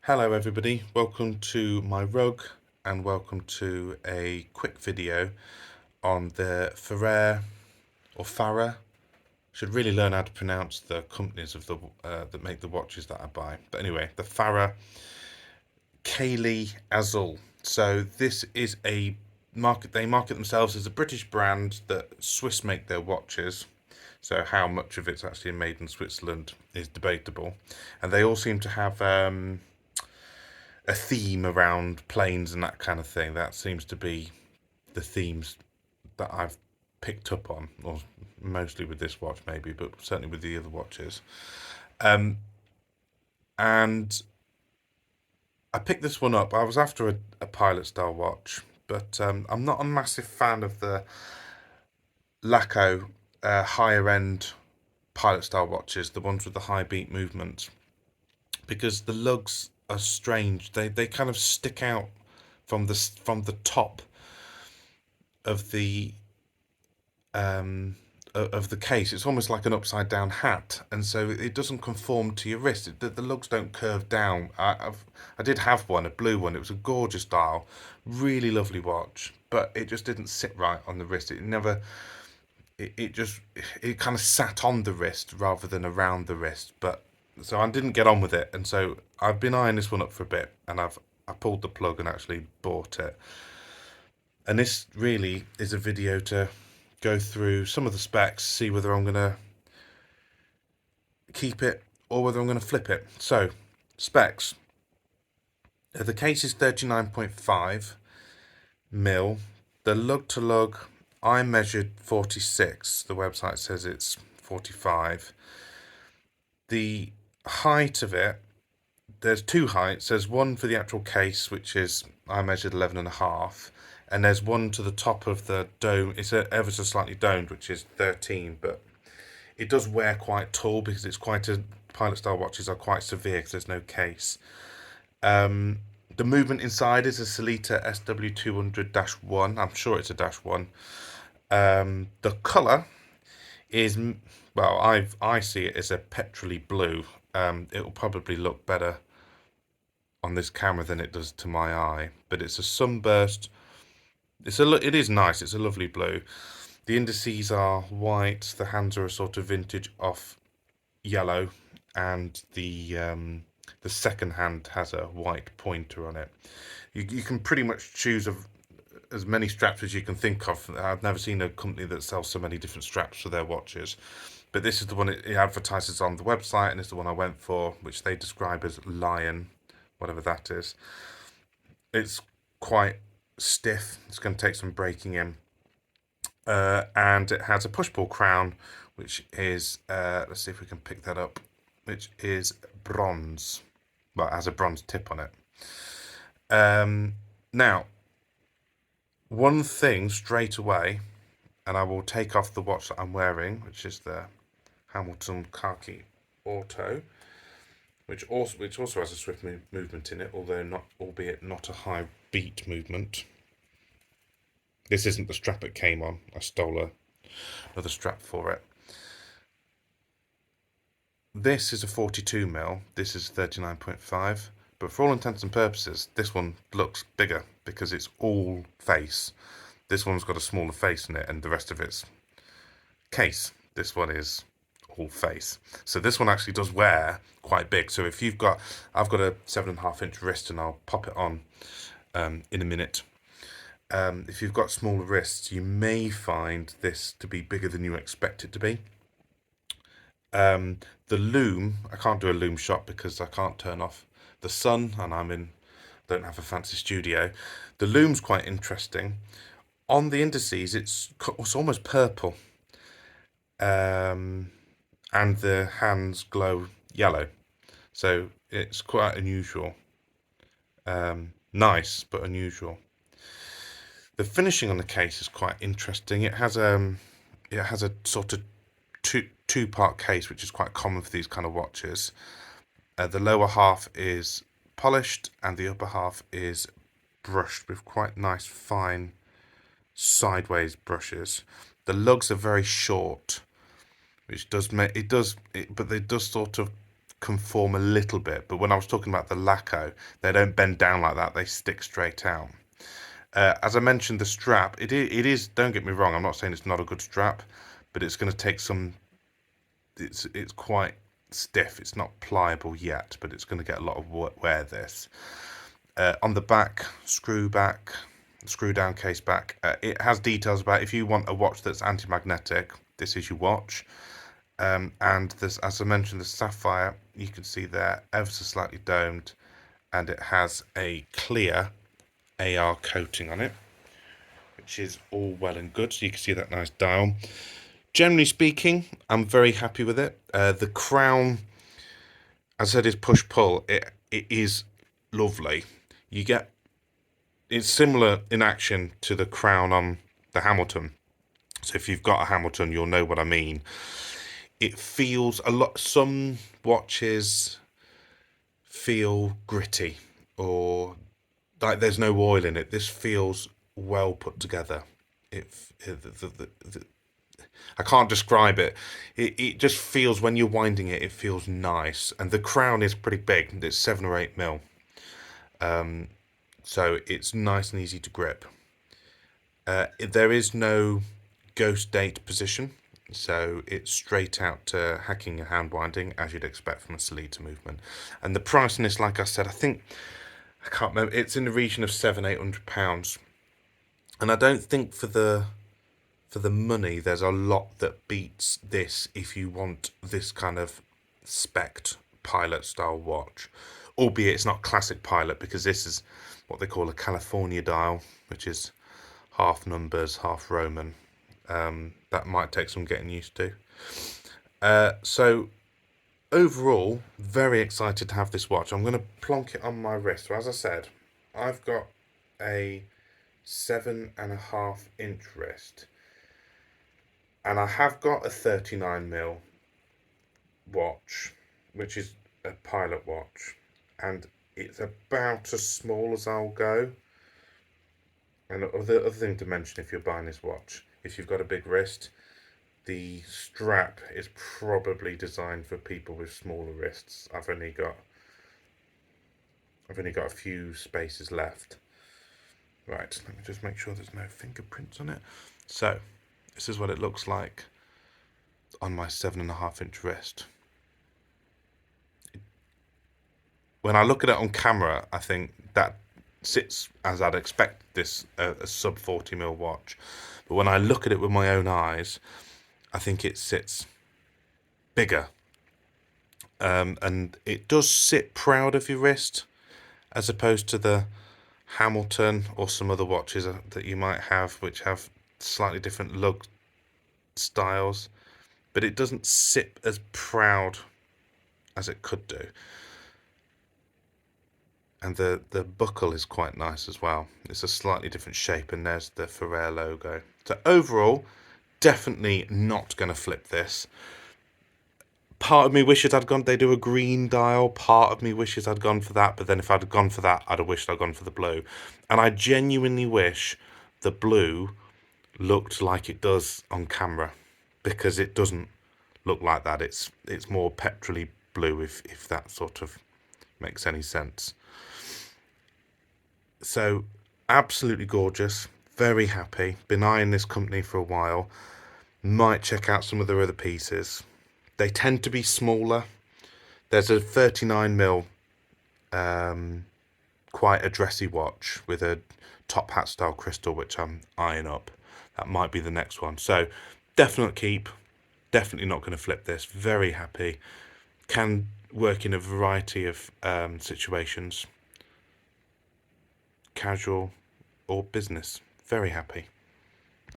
Hello everybody, welcome to my rug and welcome to a quick video on the Farer. Should really learn how to pronounce the companies of the that make the watches that I buy. But anyway, the Farer Cayley Azul. So this is a they market themselves as a British brand that Swiss make their watches. So how much of it's actually made in Switzerland is debatable. And they all seem to have a theme around planes and that kind of thing. That seems to be the themes that I've picked up on, or mostly with this watch maybe, but certainly with the other watches. And I picked this one up. I was after a pilot style watch, but I'm not a massive fan of the Laco higher end pilot style watches, the ones with the high beat movement, because the lugs are strange. They kind of stick out from the top of the of the case. It's almost like an upside down hat, and so it doesn't conform to your wrist. The lugs don't curve down. I did have one, a blue one. It was a gorgeous dial, really lovely watch, but it just didn't sit right on the wrist. It never. It kind of sat on the wrist rather than around the wrist. But so I didn't get on with it, and so I've been eyeing this one up for a bit, and I pulled the plug and actually bought it. And this really is a video to go through some of the specs, see whether I'm going to keep it or whether I'm going to flip it. So, specs. The case is 39.5 mil. The lug to lug, I measured 46. The website says it's 45. The height of it, there's two heights. There's one for the actual case, which is, I measured 11.5. And there's one to the top of the dome. It's ever so slightly domed, which is 13, but it does wear quite tall because it's quite a pilot style watches are quite severe because there's no case. The movement inside is a Sellita SW200-1. I'm sure it's a -1. The colour is, well, I see it as a petrol-y blue. It will probably look better on this camera than it does to my eye, but it's a sunburst. It is nice. It's a lovely blue. The indices are white. The hands are a sort of vintage off yellow, and the second hand has a white pointer on it. You can pretty much choose as many straps as you can think of. I've never seen a company that sells so many different straps for their watches, but this is the one it advertises on the website, and it's the one I went for, which they describe as Lion, whatever that is. It's quite stiff. It's going to take some breaking in. And it has a push-pull crown, which is, let's see if we can pick that up, which is bronze. Well, it has a bronze tip on it. Now, one thing straight away, and I will take off the watch that I'm wearing, which is the Hamilton Khaki Auto, which also has a swift movement in it, albeit not a high beat movement. This isn't the strap it came on. I stole another strap for it. This is a 42 mil. This is 39.5. But for all intents and purposes, this one looks bigger because it's all face. This one's got a smaller face in it, and the rest of it's case. This one is all face. So this one actually does wear quite big. So if I've got a 7.5-inch wrist, and I'll pop it on in a minute. If you've got smaller wrists, you may find this to be bigger than you expect it to be. The loom, I can't do a loom shot because I can't turn off the sun, and don't have a fancy studio. The loom's quite interesting. On the indices, it's almost purple, and the hands glow yellow, so it's quite unusual. Nice, but unusual. The finishing on the case is quite interesting. It has a sort of two-part case, which is quite common for these kind of watches. The lower half is polished, and the upper half is brushed with quite nice fine sideways brushes. The lugs are very short, which does but they does sort of conform a little bit, but when I was talking about the lacquer, they don't bend down like that, they stick straight out. As I mentioned, the strap, it is, don't get me wrong, I'm not saying it's not a good strap, but it's going to take some, it's quite stiff, it's not pliable yet, but it's going to get a lot of wear this. On the back, screw down case back, it has details about if you want a watch that's anti-magnetic, this is your watch. And there's, as I mentioned, the sapphire, you can see there, ever so slightly domed, and it has a clear AR coating on it, which is all well and good. So you can see that nice dial. Generally speaking, I'm very happy with it. The crown, as I said, is push-pull. It is lovely. It's similar in action to the crown on the Hamilton. So if you've got a Hamilton, you'll know what I mean. It feels a lot, some watches feel gritty or like there's no oil in it. This feels well put together. I can't describe it. It just feels, when you're winding it, it feels nice. And the crown is pretty big. It's 7 or 8 mil. So it's nice and easy to grip. There is no ghost date position. So it's straight out to hacking and hand winding, as you'd expect from a Sellita movement. And the price on this, like I said, I can't remember, it's in the region of £700-800. And I don't think for the money there's a lot that beats this if you want this kind of spec'd pilot style watch. Albeit it's not classic pilot, because this is what they call a California dial, which is half numbers, half Roman. That might take some getting used to. So overall, very excited to have this watch. I'm going to plonk it on my wrist. So as I said, I've got a 7.5-inch wrist, and I have got a 39mm watch, which is a pilot watch, and it's about as small as I'll go. And the other thing to mention, if you're buying this watch, if you've got a big wrist, the strap is probably designed for people with smaller wrists. I've only got a few spaces left. Right, let me just make sure there's no fingerprints on it. So this is what it looks like on my 7.5-inch wrist. When I look at it on camera, I think that sits as I'd expect this a sub 40mm watch. But when I look at it with my own eyes, I think it sits bigger. And it does sit proud of your wrist, as opposed to the Hamilton or some other watches that you might have, which have slightly different lug styles. But it doesn't sit as proud as it could do. And the buckle is quite nice as well. It's a slightly different shape, and there's the Farer logo. So overall, definitely not going to flip this. Part of me wishes they do a green dial. Part of me wishes I'd gone for that. But then if I'd gone for that, I'd have wished I'd gone for the blue. And I genuinely wish the blue looked like it does on camera, because it doesn't look like that. It's more petrol-y blue, if that sort of makes any sense. So absolutely gorgeous, very happy. Been eyeing this company for a while. Might check out some of their other pieces. They tend to be smaller. There's a 39mm, quite a dressy watch with a top hat style crystal, which I'm eyeing up. That might be the next one. So definite keep. Definitely not going to flip this. Very happy. Can work in a variety of situations. Casual or business. Very happy.